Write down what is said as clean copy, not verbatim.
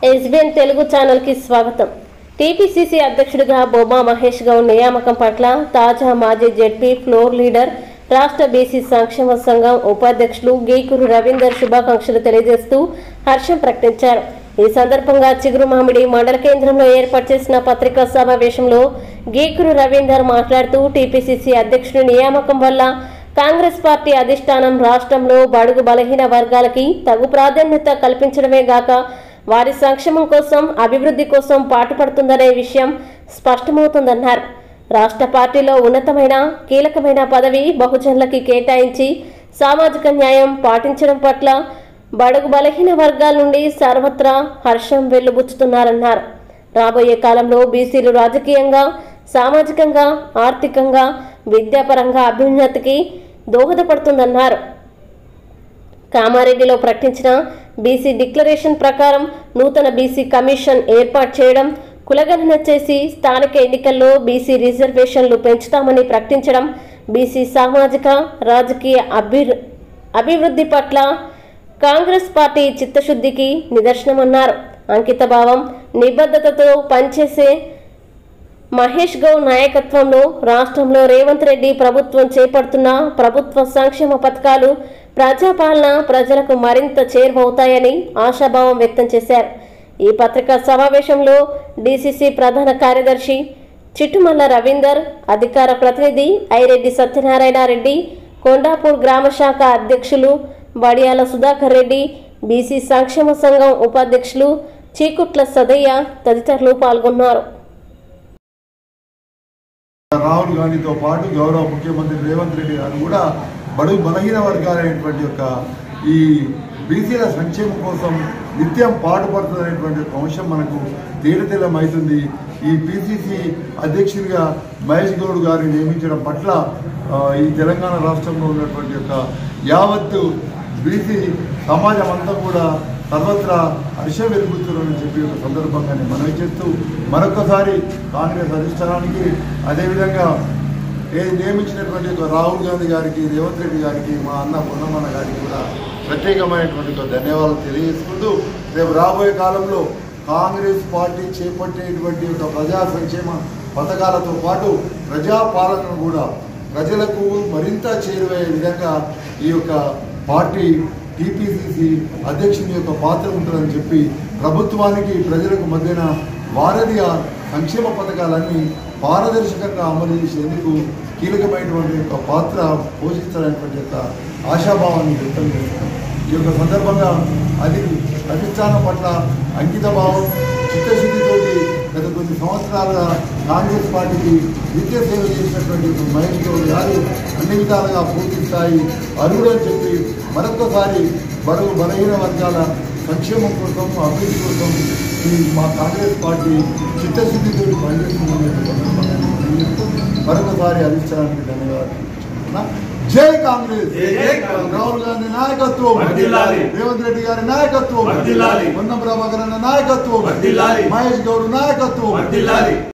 SBN Telugu channel కి స్వాగతం। TPCC అధ్యక్షుడిగా బొమ్మా మహేష్ గౌడ్ నియామకం పట్ల తాజా మాజీ జెడ్పీ ఫ్లోర్ లీడర్ రాష్ట్ర బీసీ సంక్షేమ సంఘం ఉపాధ్యక్షులు గీకూరు రవీందర్ శుభాకాంక్షలు తెలియజేస్తూ హర్షం ప్రకటించారు। ఈ సందర్భంగా చిగురుమామిడి మండల కేంద్రంలో ఏర్పాటు చేసిన పత్రికా సమావేశంలో గీకూరు రవీందర్ మాట్లాడుతూ టీపీసీసీ అధ్యక్షుడి నియామకం వల్ల కాంగ్రెస్ పార్టీ అధిష్టానం రాష్ట్రంలో బడుగు బలహీన వర్గాలకి తగు ప్రాధాన్యత కల్పించడమే గాక వారి సంక్షేమం కోసం అభివృద్ధి కోసం పాటుపడుతుందనే విషయం స్పష్టమవుతుందన్నారు। రాష్ట్ర పార్టీలో ఉన్నతమైన కీలకమైన పదవి బహుజనులకి కేటాయించి సామాజిక న్యాయం పాటించడం పట్ల బడుగు బలహీన వర్గాల నుండి సర్వత్రా హర్షం వెల్లుబుచ్చుతున్నారన్నారు। రాబోయే కాలంలో బీసీలు రాజకీయంగా సామాజికంగా ఆర్థికంగా విద్యాపరంగా అభ్యున్నతికి దోహదపడుతుందన్నారు। కామారెడ్డిలో ప్రకటించిన బీసీ డిక్లరేషన్ ప్రకారం నూతన బీసీ కమిషన్ ఏర్పాటు చేయడం, కులగణన చేసి స్థానిక ఎన్నికల్లో బీసీ రిజర్వేషన్లు పెంచుతామని ప్రకటించడం బీసీ సామాజిక రాజకీయ అభివృద్ధి పట్ల కాంగ్రెస్ పార్టీ చిత్తశుద్ధికి నిదర్శనమన్నారు। అంకితభావం నిబద్ధతతో పనిచేసే మహేష్ గౌడ్ నాయకత్వంలో రాష్ట్రంలో రేవంత్ రెడ్డి ప్రభుత్వం చేపడుతున్న ప్రభుత్వ సంక్షేమ పథకాలు ప్రజాపాలన ప్రజలకు మరింత చేరువవుతాయని ఆశాభావం వ్యక్తం చేశారు। ఈ పత్రికా సమావేశంలో డీసీసీ ప్రధాన కార్యదర్శి చిట్టుమల్ల రవీందర్, అధికార ప్రతినిధి ఐరెడ్డి సత్యనారాయణ రెడ్డి, కొండాపూర్ గ్రామ శాఖ అధ్యక్షులు వడియాల సుధాకర్ రెడ్డి, బీసీ సంక్షేమ సంఘం ఉపాధ్యక్షులు చీకుట్ల సదయ్య తదితరులు పాల్గొన్నారు। రాహుల్ గాంధీతో పాటు గౌరవ ముఖ్యమంత్రి రేవంత్ రెడ్డి గారు కూడా బడుగు బలహీన వర్గాలైనటువంటి ఈ బీసీల సంక్షేమం కోసం నిత్యం పాటుపడుతున్నటువంటి అంశం మనకు తేలితెల్లమవుతుంది। ఈ పీసీసీ అధ్యక్షుడిగా మహేష్ గౌడ్ గారిని నియమించడం పట్ల ఈ తెలంగాణ రాష్ట్రంలో ఉన్నటువంటి యావత్తు బీసీ సమాజం అంతా కూడా సర్వత్రా హర్షం వెలుగుతున్నారని చెప్పి ఒక సందర్భంగానే మనవి చేస్తూ మరొకసారి కాంగ్రెస్ అధిష్టానానికి అదేవిధంగా నియమించినటువంటి రాహుల్ గాంధీ గారికి, రేవంత్ రెడ్డి గారికి, మా అన్న పొన్నమన్న గారికి కూడా ప్రత్యేకమైనటువంటి ధన్యవాదాలు తెలియజేసుకుంటూ రేపు రాబోయే కాలంలో కాంగ్రెస్ పార్టీ చేపట్టేటువంటి ప్రజా సంక్షేమ పథకాలతో పాటు ప్రజాపాలనను కూడా ప్రజలకు మరింత చేరువయ్యే విధంగా ఈ పార్టీ టీపీసీసీ అధ్యక్షుని పాత్ర ఉంటుందని చెప్పి ప్రభుత్వానికి ప్రజలకు మధ్యన వారధిగా సంక్షేమ పథకాలన్నీ పారదర్శకంగా అమలు చేసేందుకు కీలకమైనటువంటి పాత్ర పోషిస్తారనేటువంటి ఆశాభావాన్ని వ్యక్తం చేస్తాం। ఈ సందర్భంగా అధిష్టానం పట్ల అంకితభావం చిత్తశుద్ధితోటి గత కొన్ని సంవత్సరాలుగా కాంగ్రెస్ పార్టీకి నిత్య సేవ చేసినటువంటి మహేష్ గౌడ్ గారు అన్ని విధాలుగా పూర్తి స్థాయి అర్హుడని చెప్పి మరొకసారి బడుగు బలహీన వర్గాల సంక్షేమం కోసం అభివృద్ధి కోసం మా కాంగ్రెస్ పార్టీ చిత్తశుద్ధితో పనిచేస్తుందనే మరొకసారి అధిష్టానానికి ధన్యవాదాలు। జై కాంగ్రెస్, రాహుల్ గాంధీ నాయకత్వం, రేవంత్ రెడ్డి గారి నాయకత్వం, పొన్నం ప్రభాకర్ నాయకత్వం, మహేష్ గౌడ్ నాయకత్వం।